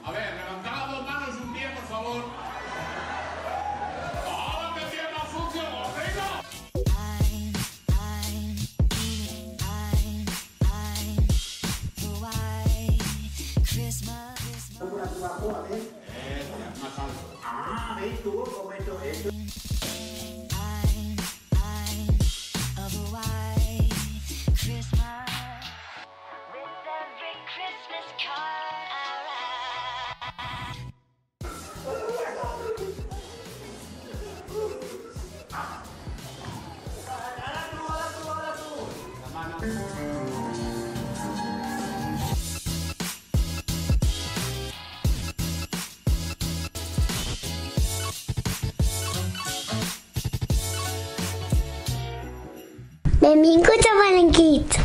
A ver, levantad las dos manos y un pie, por favor. ¡Ahora que pie más sucio! ¡Venga! Más alto. Ah, ¿ves tú cómo esto? Benvinguts a Palanquits.